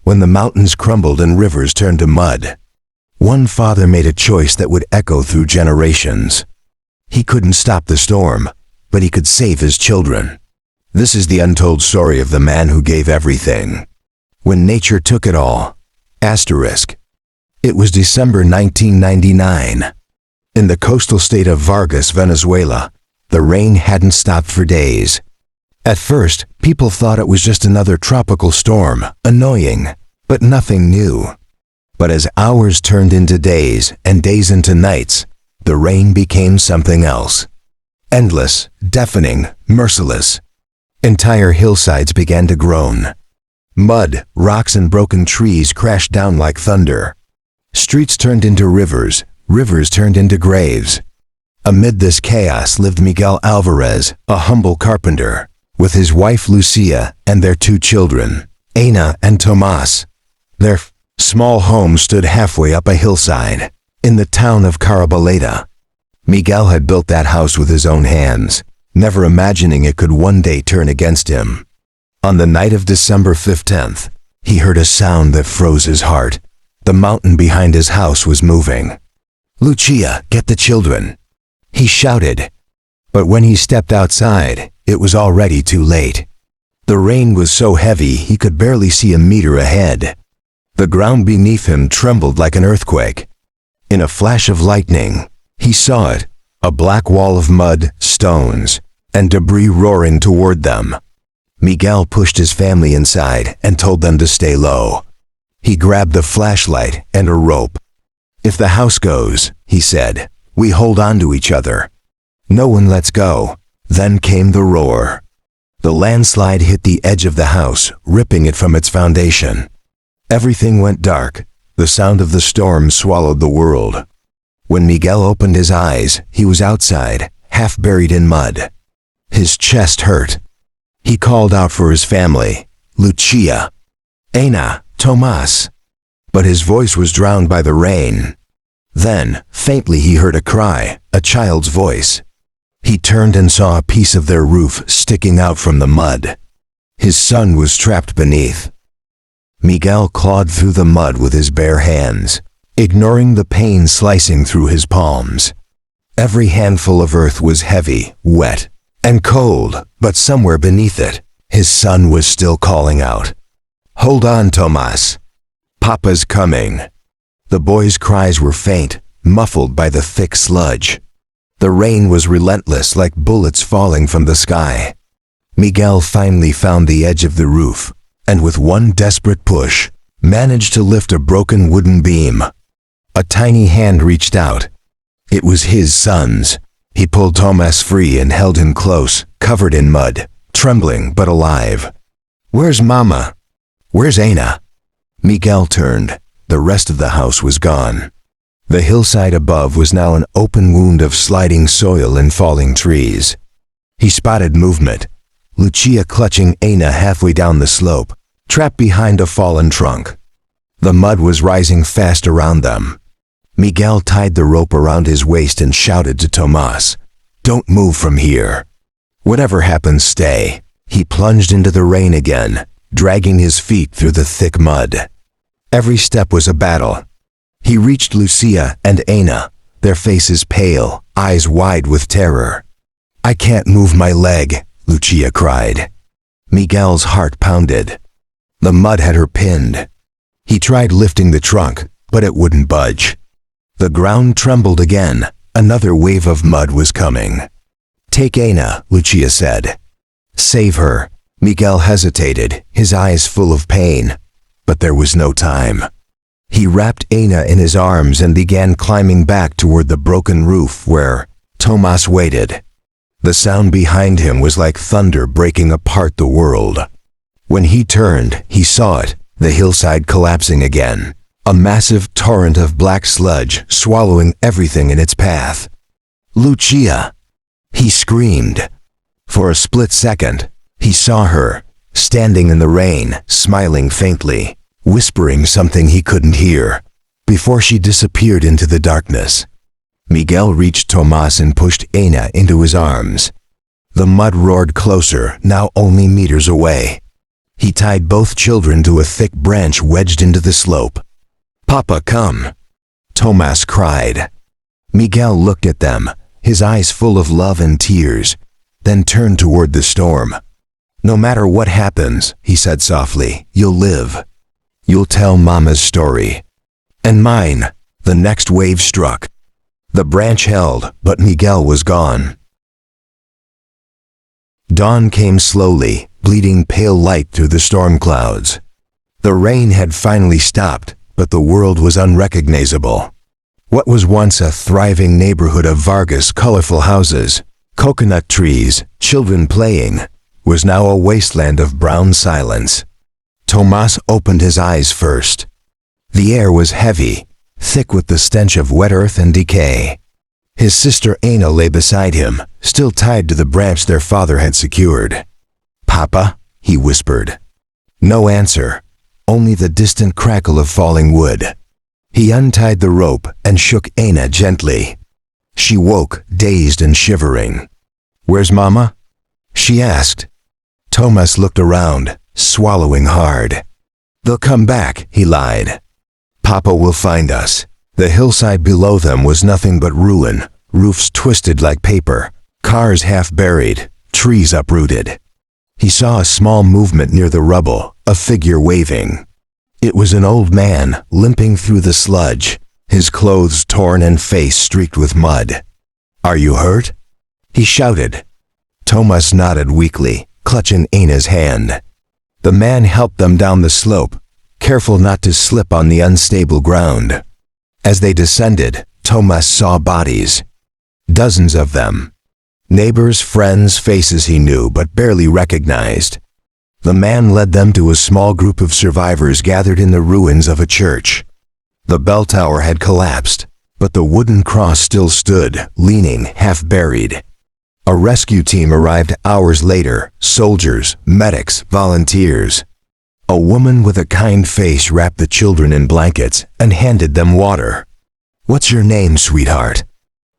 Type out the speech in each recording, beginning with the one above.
When the mountains crumbled and rivers turned to mud. One father made a choice that would echo through generations. He couldn't stop the storm, but he could save his children. This is the untold story of the man who gave everything when nature took it all. It was December 1999. In the coastal state of Vargas, Venezuela, the rain hadn't stopped for days. At first, people thought it was just another tropical storm, annoying, but nothing new. But as hours turned into days and days into nights, the rain became something else. Endless, deafening, merciless. Entire hillsides began to groan. Mud, rocks, and broken trees crashed down like thunder. Streets turned into rivers, rivers turned into graves. Amid this chaos lived Miguel Alvarez, a humble carpenter, with his wife Lucia and their 2 children, Ana and Tomas. Their small home stood halfway up a hillside, in the town of Carabaleta. Miguel had built that house with his own hands, never imagining it could one day turn against him. On the night of December 15th, he heard a sound that froze his heart. The mountain behind his house was moving. "Lucia, get the children," he shouted. But when he stepped outside, it was already too late. The rain was so heavy he could barely see a meter ahead. The ground beneath him trembled like an earthquake. In a flash of lightning, he saw it, a black wall of mud, stones, and debris roaring toward them. Miguel pushed his family inside and told them to stay low. He grabbed the flashlight and a rope. "If the house goes," he said, "we hold on to each other. No one lets go." Then came the roar. The landslide hit the edge of the house, ripping it from its foundation. Everything went dark. The sound of the storm swallowed the world. When Miguel opened his eyes, he was outside, half buried in mud. His chest hurt. He called out for his family, Lucia, Ana, Tomas. But his voice was drowned by the rain. Then, faintly he heard a cry, a child's voice. He turned and saw a piece of their roof sticking out from the mud. His son was trapped beneath. Miguel clawed through the mud with his bare hands, ignoring the pain slicing through his palms. Every handful of earth was heavy, wet, and cold, but somewhere beneath it, his son was still calling out, "Hold on, Tomas. Papa's coming." The boy's cries were faint, muffled by the thick sludge. The rain was relentless, like bullets falling from the sky. Miguel finally found the edge of the roof, and with one desperate push, managed to lift a broken wooden beam. A tiny hand reached out. It was his son's. He pulled Tomas free and held him close, covered in mud, trembling but alive. "Where's Mama? Where's Ana?" Miguel turned. The rest of the house was gone. The hillside above was now an open wound of sliding soil and falling trees. He spotted movement. Lucia clutching Ana halfway down the slope, trapped behind a fallen trunk. The mud was rising fast around them. Miguel tied the rope around his waist and shouted to Tomas, "Don't move from here. Whatever happens, stay." He plunged into the rain again, dragging his feet through the thick mud. Every step was a battle. He reached Lucia and Ana, their faces pale, eyes wide with terror. "I can't move my leg," Lucia cried. Miguel's heart pounded. The mud had her pinned. He tried lifting the trunk, but it wouldn't budge. The ground trembled again. Another wave of mud was coming. "Take Ana," Lucia said. "Save her." Miguel hesitated, his eyes full of pain. But there was no time. He wrapped Ana in his arms and began climbing back toward the broken roof where Tomas waited. The sound behind him was like thunder breaking apart the world. When he turned, he saw it, the hillside collapsing again, a massive torrent of black sludge swallowing everything in its path. "Lucia!" he screamed. For a split second, he saw her, standing in the rain, smiling faintly, whispering something he couldn't hear, before she disappeared into the darkness. Miguel reached Tomas and pushed Ana into his arms. The mud roared closer, now only meters away. He tied both children to a thick branch wedged into the slope. "Papa, come!" Tomas cried. Miguel looked at them, his eyes full of love and tears, then turned toward the storm. "No matter what happens," he said softly, "you'll live. You'll tell Mama's story. And mine." The next wave struck. The branch held, but Miguel was gone. Dawn came slowly, bleeding pale light through the storm clouds. The rain had finally stopped, but the world was unrecognizable. What was once a thriving neighborhood of Vargas' colorful houses, coconut trees, children playing, was now a wasteland of brown silence. Tomas opened his eyes first. The air was heavy, thick with the stench of wet earth and decay. His sister Ana lay beside him, still tied to the branch their father had secured. "Papa?" he whispered. No answer, only the distant crackle of falling wood. He untied the rope and shook Ana gently. She woke, dazed and shivering. "Where's Mama?" she asked. Tomas looked around, swallowing hard. "They'll come back," he lied. "Papa will find us." The hillside below them was nothing but ruin, roofs twisted like paper, cars half buried, trees uprooted. He saw a small movement near the rubble, a figure waving. It was an old man, limping through the sludge, his clothes torn and face streaked with mud. "Are you hurt?" he shouted. Tomas nodded weakly, clutching Ana's hand. The man helped them down the slope, careful not to slip on the unstable ground. As they descended, Tomas saw bodies. Dozens of them. Neighbors, friends, faces he knew but barely recognized. The man led them to a small group of survivors gathered in the ruins of a church. The bell tower had collapsed, but the wooden cross still stood, leaning, half buried. A rescue team arrived hours later, soldiers, medics, volunteers. A woman with a kind face wrapped the children in blankets and handed them water. "What's your name, sweetheart?"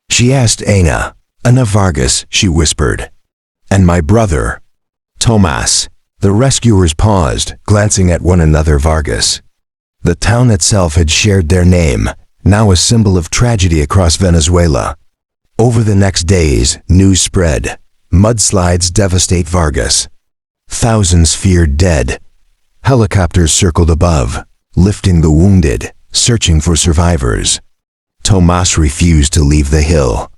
she asked Ana. "Ana Vargas," she whispered. "And my brother?" "Tomas." The rescuers paused, glancing at one another. Vargas. The town itself had shared their name, now a symbol of tragedy across Venezuela. Over the next days, news spread. Mudslides devastate Vargas. Thousands feared dead. Helicopters circled above, lifting the wounded, searching for survivors. Tomas refused to leave the hill.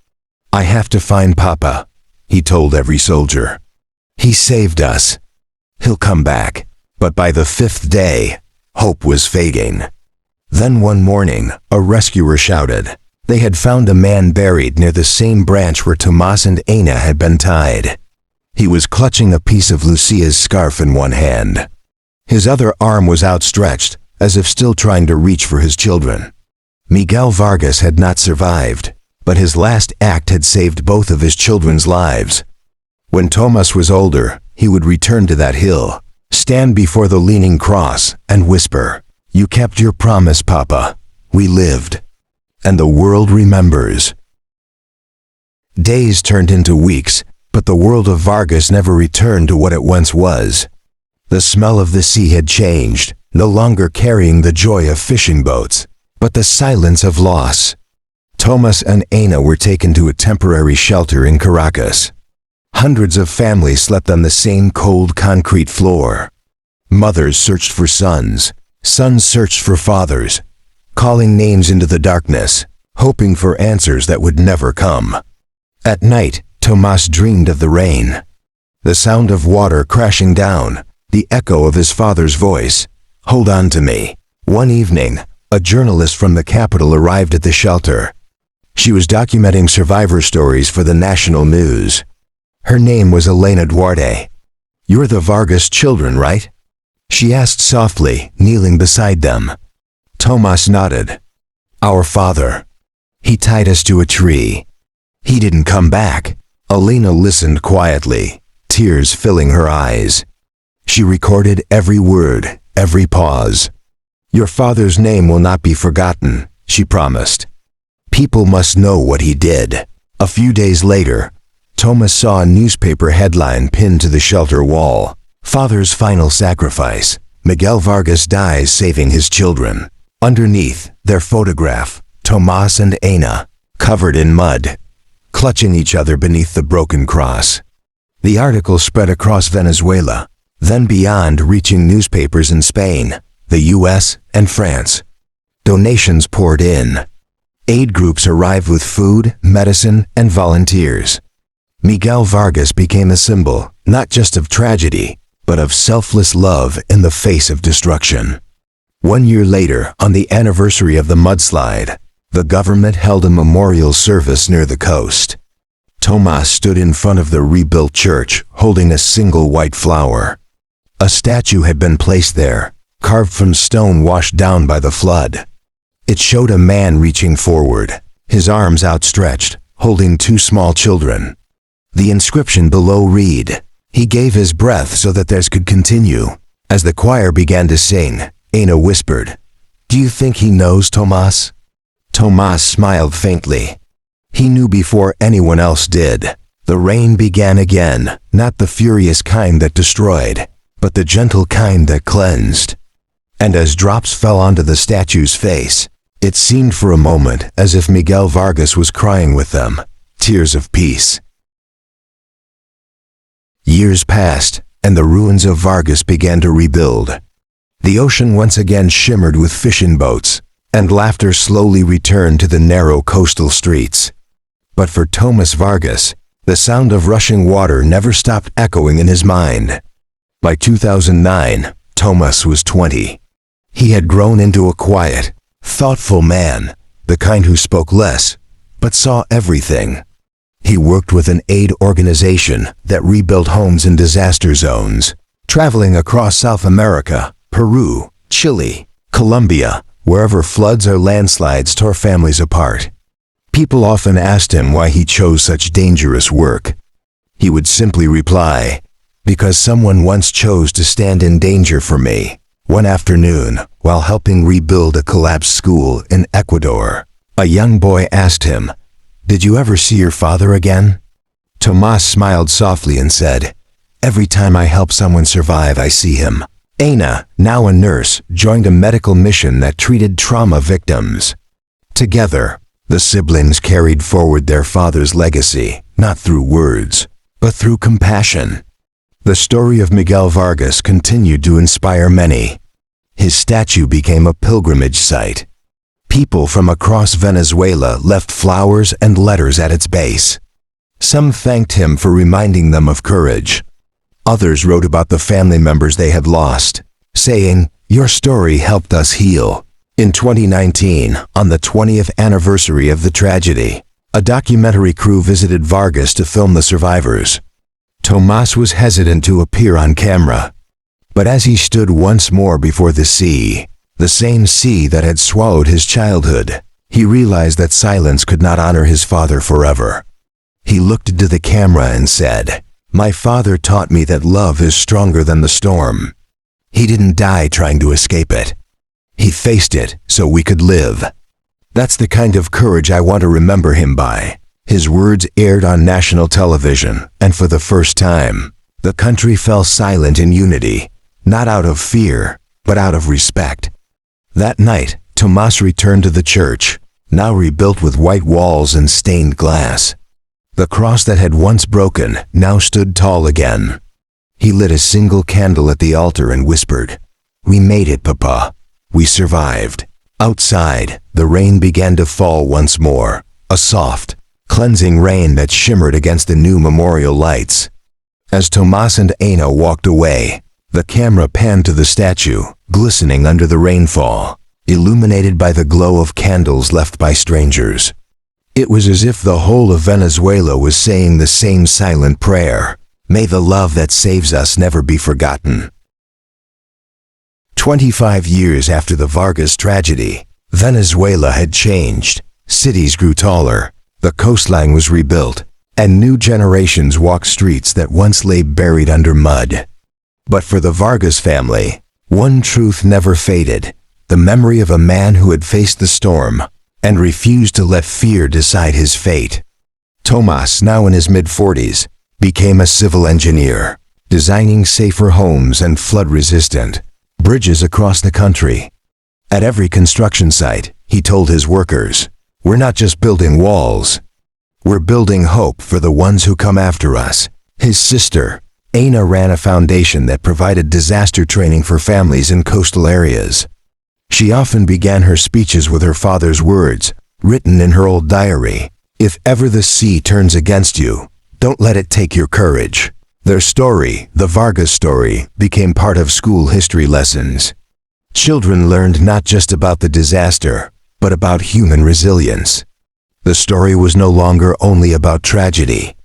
"I have to find Papa," he told every soldier. "He saved us. He'll come back." But by the fifth day, hope was fading. Then one morning, a rescuer shouted. They had found a man buried near the same branch where Tomas and Ana had been tied. He was clutching a piece of Lucia's scarf in one hand. His other arm was outstretched, as if still trying to reach for his children. Miguel Vargas had not survived, but his last act had saved both of his children's lives. When Tomas was older, he would return to that hill, stand before the leaning cross, and whisper, "You kept your promise, Papa. We lived." And the world remembers. Days turned into weeks, but the world of Vargas never returned to what it once was. The smell of the sea had changed, no longer carrying the joy of fishing boats, but the silence of loss. Tomas and Ana were taken to a temporary shelter in Caracas. Hundreds of families slept on the same cold concrete floor. Mothers searched for sons, sons searched for fathers, calling names into the darkness, hoping for answers that would never come. At night, Tomas dreamed of the rain. The sound of water crashing down, the echo of his father's voice, "Hold on to me." One evening, a journalist from the capital arrived at the shelter. She was documenting survivor stories for the national news. Her name was Elena Duarte. "You're the Vargas children, right?" she asked softly, kneeling beside them. Tomas nodded. "Our father. He tied us to a tree. He didn't come back." Elena listened quietly, tears filling her eyes. She recorded every word, every pause. "Your father's name will not be forgotten," she promised. "People must know what he did." A few days later, Tomas saw a newspaper headline pinned to the shelter wall. Father's final sacrifice. Miguel Vargas dies saving his children. Underneath, their photograph, Tomas and Ana, covered in mud, clutching each other beneath the broken cross. The article spread across Venezuela, then beyond, reaching newspapers in Spain, the US, and France. Donations poured in. Aid groups arrived with food, medicine, and volunteers. Miguel Vargas became a symbol, not just of tragedy, but of selfless love in the face of destruction. 1 year later, on the anniversary of the mudslide, the government held a memorial service near the coast. Tomas stood in front of the rebuilt church, holding a single white flower. A statue had been placed there, carved from stone washed down by the flood. It showed a man reaching forward, his arms outstretched, holding 2 small children. The inscription below read, "He gave his breath so that theirs could continue." As the choir began to sing, Ana whispered, "Do you think he knows, Tomas?" Tomas smiled faintly. He knew before anyone else did. The rain began again, not the furious kind that destroyed, but the gentle kind that cleansed. And as drops fell onto the statue's face, it seemed for a moment as if Miguel Vargas was crying with them, tears of peace. Years passed, and the ruins of Vargas began to rebuild. The ocean once again shimmered with fishing boats, and laughter slowly returned to the narrow coastal streets. But for Tomas Vargas, the sound of rushing water never stopped echoing in his mind. By 2009, Tomas was 20. He had grown into a quiet, thoughtful man, the kind who spoke less, but saw everything. He worked with an aid organization that rebuilt homes in disaster zones, traveling across South America, Peru, Chile, Colombia, wherever floods or landslides tore families apart. People often asked him why he chose such dangerous work. He would simply reply, "Because someone once chose to stand in danger for me." One afternoon, while helping rebuild a collapsed school in Ecuador, a young boy asked him, "Did you ever see your father again?" Tomas smiled softly and said, "Every time I help someone survive, I see him." Ana, now a nurse, joined a medical mission that treated trauma victims. Together, the siblings carried forward their father's legacy, not through words, but through compassion. The story of Miguel Vargas continued to inspire many. His statue became a pilgrimage site. People from across Venezuela left flowers and letters at its base. Some thanked him for reminding them of courage. Others wrote about the family members they had lost, saying, "Your story helped us heal." In 2019, on the 20th anniversary of the tragedy, a documentary crew visited Vargas to film the survivors. Tomas was hesitant to appear on camera. But as he stood once more before the sea, the same sea that had swallowed his childhood, he realized that silence could not honor his father forever. He looked into the camera and said, "My father taught me that love is stronger than the storm." He didn't die trying to escape it. He faced it so we could live. That's the kind of courage I want to remember him by. His words aired on national television, and for the first time, the country fell silent in unity, not out of fear, but out of respect. That night, Tomas returned to the church, now rebuilt with white walls and stained glass. The cross that had once broken now stood tall again. He lit a single candle at the altar and whispered, "We made it, Papa. We survived." Outside, the rain began to fall once more, a soft, cleansing rain that shimmered against the new memorial lights. As Tomas and Ana walked away, the camera panned to the statue, glistening under the rainfall, illuminated by the glow of candles left by strangers. It was as if the whole of Venezuela was saying the same silent prayer, "May the love that saves us never be forgotten." 25 years after the Vargas tragedy, Venezuela had changed. Cities grew taller, the coastline was rebuilt, and new generations walked streets that once lay buried under mud. But for the Vargas family, one truth never faded: the memory of a man who had faced the storm and refused to let fear decide his fate. Tomas, now in his mid-40s, became a civil engineer, designing safer homes and flood-resistant bridges across the country. At every construction site, he told his workers, "We're not just building walls. We're building hope for the ones who come after us." His sister, Aina, ran a foundation that provided disaster training for families in coastal areas. She often began her speeches with her father's words, written in her old diary. "If ever the sea turns against you, don't let it take your courage." Their story, the Vargas story, became part of school history lessons. Children learned not just about the disaster, but about human resilience. The story was no longer only about tragedy.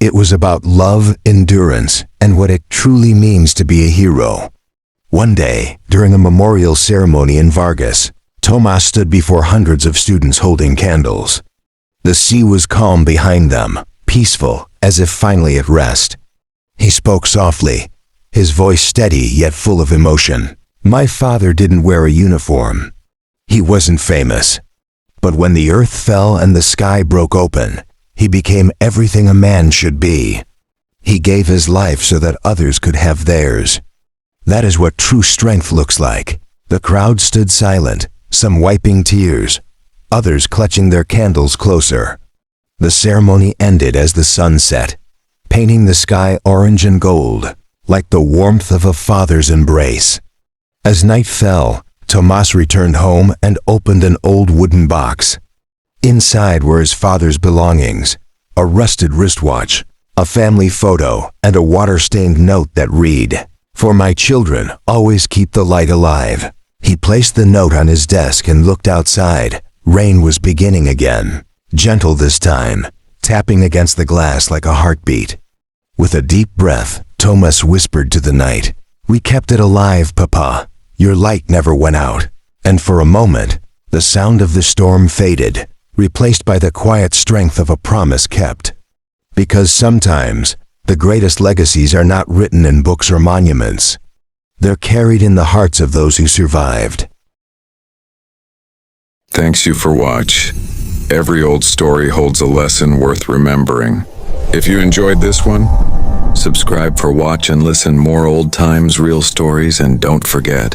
It was about love, endurance, and what it truly means to be a hero. One day, during a memorial ceremony in Vargas, Tomas stood before hundreds of students holding candles. The sea was calm behind them, peaceful, as if finally at rest. He spoke softly, his voice steady yet full of emotion. "My father didn't wear a uniform. He wasn't famous. But when the earth fell and the sky broke open, he became everything a man should be. He gave his life so that others could have theirs. That is what true strength looks like." The crowd stood silent, some wiping tears, others clutching their candles closer. The ceremony ended as the sun set, painting the sky orange and gold, like the warmth of a father's embrace. As night fell, Tomas returned home and opened an old wooden box. Inside were his father's belongings, a rusted wristwatch, a family photo, and a water-stained note that read, "For my children, always keep the light alive." He placed the note on his desk and looked outside. Rain was beginning again, gentle this time, tapping against the glass like a heartbeat. With a deep breath, Tomas whispered to the night, "We kept it alive, Papa. Your light never went out." And for a moment, the sound of the storm faded, replaced by the quiet strength of a promise kept. Because sometimes, the greatest legacies are not written in books or monuments. They're carried in the hearts of those who survived. Thanks you for watch. Every old story holds a lesson worth remembering. If you enjoyed this one, subscribe for watch and listen more old times, real stories, and don't forget,